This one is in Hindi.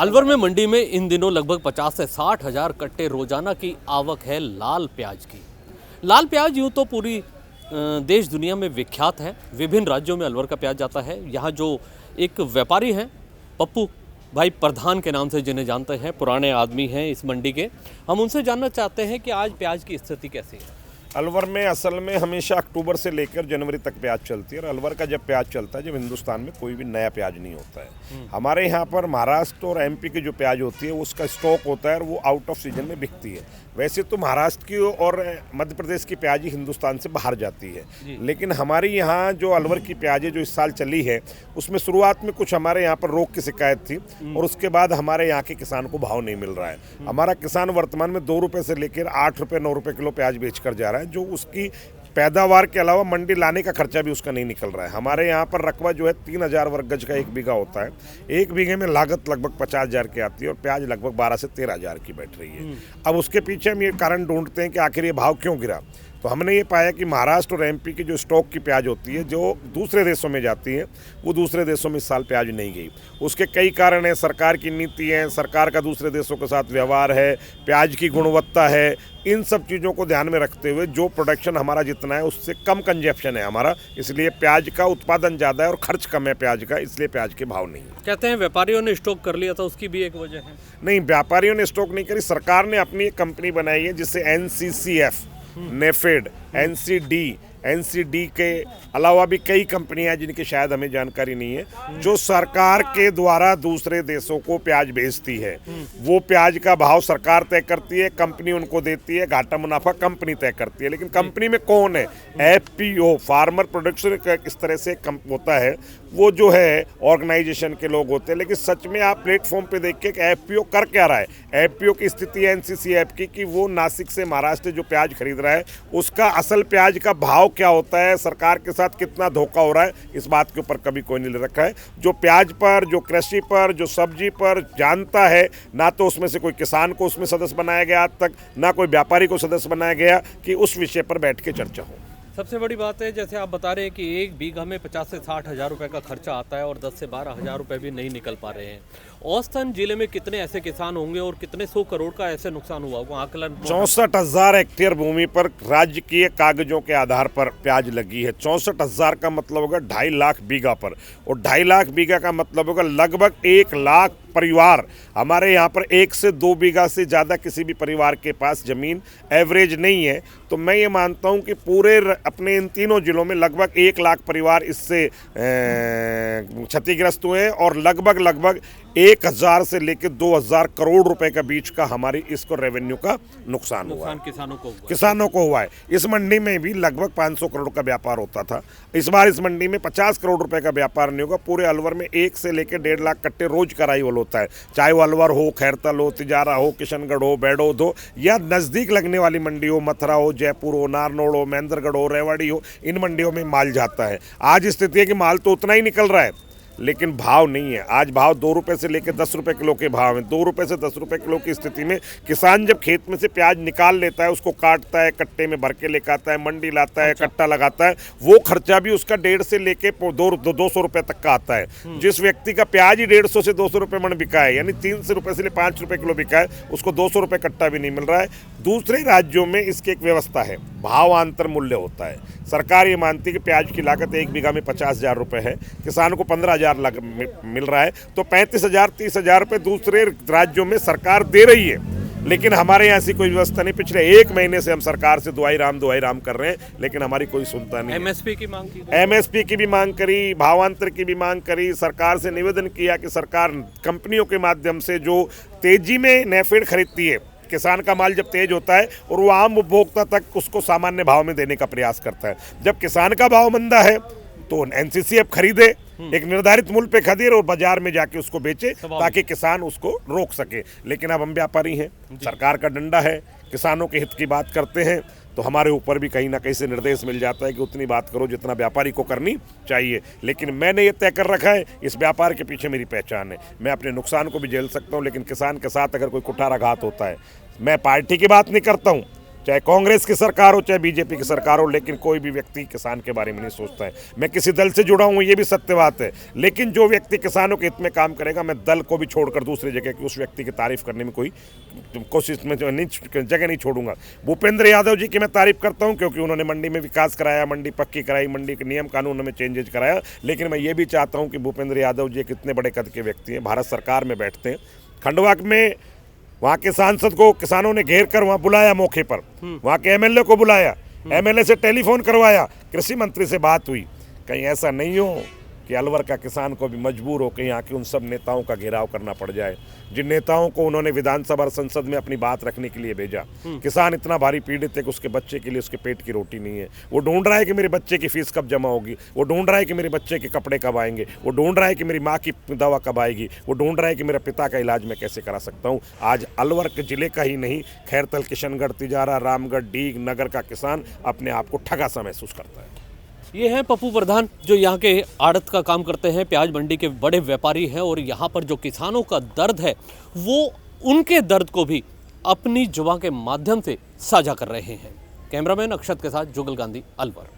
अलवर में मंडी में इन दिनों लगभग 50 से 60 हजार कट्टे रोजाना की आवक है लाल प्याज की। लाल प्याज यूँ तो पूरी देश दुनिया में विख्यात है। विभिन्न राज्यों में अलवर का प्याज जाता है। यहाँ जो एक व्यापारी हैं पप्पू भाई प्रधान के नाम से जिन्हें जानते हैं, पुराने आदमी हैं इस मंडी के, हम उनसे जानना चाहते हैं कि आज प्याज की स्थिति कैसी है। अलवर में असल में हमेशा अक्टूबर से लेकर जनवरी तक प्याज चलती है और अलवर का जब प्याज चलता है, जब हिंदुस्तान में कोई भी नया प्याज नहीं होता है। हमारे यहाँ पर महाराष्ट्र और एमपी की जो प्याज होती है उसका स्टॉक होता है और वो आउट ऑफ सीजन में बिकती है। वैसे तो महाराष्ट्र की और मध्य प्रदेश की प्याज ही हिंदुस्तान से बाहर जाती है, लेकिन हमारी यहाँ जो अलवर की प्याज है जो इस साल चली है उसमें शुरुआत में कुछ हमारे यहाँ पर रोग की शिकायत थी और उसके बाद हमारे यहाँ के किसान को भाव नहीं मिल रहा है। हमारा किसान वर्तमान में 2 रुपये से लेकर 8 रुपये 9 रुपये किलो प्याज बेच कर जा रहा है, जो उसकी पैदावार के अलावा मंडी लाने का खर्चा भी उसका नहीं निकल रहा है। हमारे यहाँ पर रकबा जो है 3000 वर्ग गज का 1 बीघा होता है। 1 बीघे में लागत लगभग 50,000 की आती है और प्याज लगभग 12 से 13,000 की बैठ रही है। अब उसके पीछे हम ये कारण ढूंढते हैं कि आखिर ये भाव क्यों गिरा। तो हमने ये पाया कि महाराष्ट्र और एमपी की जो स्टॉक की प्याज होती है जो दूसरे देशों में जाती है, वो दूसरे देशों में इस साल प्याज नहीं गई। उसके कई कारण हैं। सरकार की नीति है, सरकार का दूसरे देशों के साथ व्यवहार है, प्याज की गुणवत्ता है। इन सब चीज़ों को ध्यान में रखते हुए जो प्रोडक्शन हमारा जितना है उससे कम कंजप्शन है हमारा, इसलिए प्याज का उत्पादन ज़्यादा है और खर्च कम है प्याज का, इसलिए प्याज के भाव नहीं है। कहते हैं व्यापारियों ने स्टॉक कर लिया था, उसकी भी एक वजह है। नहीं, व्यापारियों ने स्टॉक नहीं करी। सरकार ने अपनी एक कंपनी बनाई है जिससे NCCF, नेफेड, NCD के अलावा भी कई कंपनियां हैं जिनकी शायद हमें जानकारी नहीं है, जो सरकार के द्वारा दूसरे देशों को प्याज बेचती है। वो प्याज का भाव सरकार तय करती है, कंपनी उनको देती है, घाटा मुनाफा कंपनी तय करती है। लेकिन कंपनी में कौन है? FPO, फार्मर प्रोडक्शन इस तरह से होता है, वो जो है ऑर्गेनाइजेशन के लोग होते हैं। लेकिन सच में आप प्लेटफॉर्म पे देखिए कि FPO कर क्या रहा है। FPO की स्थिति है NCCF की कि वो नासिक से महाराष्ट्र जो प्याज खरीद रहा है उसका असल प्याज का भाव क्या होता है, सरकार के साथ कितना धोखा हो रहा है, इस बात के ऊपर कभी कोई नहीं रखा है। जो प्याज पर, जो कृषि पर, जो सब्जी पर जानता है, ना तो उसमें से कोई किसान को उसमें सदस्य बनाया गया आज तक, ना कोई व्यापारी को सदस्य बनाया गया कि उस विषय पर बैठ के चर्चा हो। सबसे बड़ी बात है, जैसे आप बता रहे हैं कि 1 बीघा में 50 से 60 हजार रुपए का खर्चा आता है और 10 से 12 हजार रुपए भी नहीं निकल पा रहे हैं। औसतन जिले में कितने ऐसे किसान होंगे और कितने 100 करोड़ का ऐसे नुकसान हुआ होगा? आकलन 64,000 हेक्टेयर भूमि पर राजकीय कागजों के आधार पर प्याज लगी है। 64,000 का मतलब होगा 2.5 लाख बीघा पर, और 2.5 लाख बीघा का मतलब होगा लगभग 1 लाख परिवार। हमारे यहाँ पर 1 से 2 बीघा से ज़्यादा किसी भी परिवार के पास ज़मीन एवरेज नहीं है। तो मैं ये मानता हूँ कि पूरे अपने इन तीनों जिलों में लगभग 1 लाख परिवार इससे क्षतिग्रस्त हुए और लगभग 1000 से लेकर 2000 करोड़ रुपए का बीच का हमारी इसको रेवेन्यू का नुकसान हुआ है। किसानों को हुआ है। इस मंडी में भी लगभग 500 करोड़ का व्यापार होता था। इस बार इस मंडी में 50 करोड़ रुपए का व्यापार नहीं होगा। पूरे अलवर में 1 से लेकर 1.5 लाख कट्टे रोज का अराइवल होता है, चाहे वो अलवर हो, खैरतल हो, तिजारा हो, किशनगढ़ हो, बैडोद हो, या नज़दीक लगने वाली मंडी हो, मथुरा हो, जयपुर हो, नारनौल हो, महेंद्रगढ़ हो, रेवाड़ी हो, इन मंडियों में माल जाता है। आज स्थिति है कि माल तो उतना ही निकल रहा है लेकिन भाव नहीं है। आज भाव 2 रुपये से लेकर 10 रुपये किलो के भाव हैं। 2 रुपये से 10 रुपये किलो की स्थिति में किसान जब खेत में से प्याज निकाल लेता है, उसको काटता है, कट्टे में भर के लेकर आता है, मंडी लाता है, कट्टा लगाता है, वो खर्चा भी उसका 150 से लेके 200 रुपये तक का आता है। जिस व्यक्ति का प्याज ही 150 से 200 रुपये मन बिका है, यानी 300 रुपये से 5 रुपये किलो बिका है, उसको 200 रुपये कट्टा भी नहीं मिल रहा है। दूसरे राज्यों में इसकी एक व्यवस्था है, भावांतर मूल्य होता है। सरकार ये मानती है कि प्याज की लागत 1 बीघा में 50,000 रुपये है, किसान को 15,000 मिल रहा है, तो 35,000 30,000 रुपये दूसरे राज्यों में सरकार दे रही है। लेकिन हमारे यहाँ ऐसी कोई व्यवस्था नहीं। पिछले 1 महीने से हम सरकार से दुआई राम कर रहे हैं, लेकिन हमारी कोई सुनता नहीं। MSP की मांग की, MSP की भी मांग करी, भावांतर की भी मांग करी। सरकार से निवेदन किया कि सरकार कंपनियों के माध्यम से जो तेजी में नेफेड खरीदती है, किसान का माल जब तेज होता है और वो आम उपभोक्ता तक उसको सामान्य भाव में देने का प्रयास करता है। जब किसान का भाव मंदा है तो NCCF खरीदे, एक निर्धारित मूल्य पे खरीदे और बाजार में जाके उसको बेचे ताकि किसान उसको रोक सके। लेकिन अब हम व्यापारी हैं, सरकार का डंडा है, किसानों के हित की बात करते हैं, तो हमारे ऊपर भी कहीं ना कहीं से निर्देश मिल जाता है कि उतनी बात करो जितना व्यापारी को करनी चाहिए। लेकिन मैंने ये तय कर रखा है, इस व्यापार के पीछे मेरी पहचान है। मैं अपने नुकसान को भी झेल सकता हूँ, लेकिन किसान के साथ अगर कोई कुठाराघात होता है, मैं पार्टी की बात नहीं करता हूँ, चाहे कांग्रेस की सरकार हो चाहे बीजेपी की सरकार हो, लेकिन कोई भी व्यक्ति किसान के बारे में नहीं सोचता है। मैं किसी दल से जुड़ा हूँ ये भी सत्य बात है, लेकिन जो व्यक्ति किसानों के हित में काम करेगा, मैं दल को भी छोड़कर दूसरी जगह की उस व्यक्ति की तारीफ करने में कोई कोशिश में जगह नहीं छोड़ूंगा। भूपेंद्र यादव जी की मैं तारीफ करता हूँ क्योंकि उन्होंने मंडी में विकास कराया, मंडी पक्की कराई, मंडी के नियम कानून में चेंजेज कराया। लेकिन मैं ये भी चाहता हूँ कि भूपेंद्र यादव जी कितने बड़े कद के व्यक्ति हैं, भारत सरकार में बैठते हैं। खंडवा में वहाँ के सांसद को किसानों ने घेर कर वहाँ बुलाया, मौके पर वहाँ के एमएलए को बुलाया, एमएलए से टेलीफोन करवाया, कृषि मंत्री से बात हुई। कहीं ऐसा नहीं हो कि अलवर का किसान को भी मजबूर हो के यहाँ के उन सब नेताओं का घेराव करना पड़ जाए, जिन नेताओं को उन्होंने विधानसभा और संसद में अपनी बात रखने के लिए भेजा। किसान इतना भारी पीड़ित है कि उसके बच्चे के लिए उसके पेट की रोटी नहीं है। वो ढूंढ रहा है कि मेरे बच्चे की फीस कब जमा होगी, वो ढूंढ रहा है कि मेरे बच्चे के कपड़े कब आएंगे, वो ढूंढ रहा है कि मेरी माँ की दवा कब आएगी, वो ढूंढ रहा है कि मेरे पिता का इलाज मैं कैसे करा सकता हूँ। आज अलवर के जिले का ही नहीं, खैरतल, किशनगढ़, तिजारा, रामगढ़, डीग, नगर का किसान अपने आप को ठगा सा महसूस करता है। ये हैं पप्पू प्रधान, जो यहाँ के आड़त का काम करते हैं, प्याज मंडी के बड़े व्यापारी हैं, और यहाँ पर जो किसानों का दर्द है वो उनके दर्द को भी अपनी जुबान के माध्यम से साझा कर रहे हैं। कैमरामैन अक्षत के साथ जुगल गांधी, अलवर।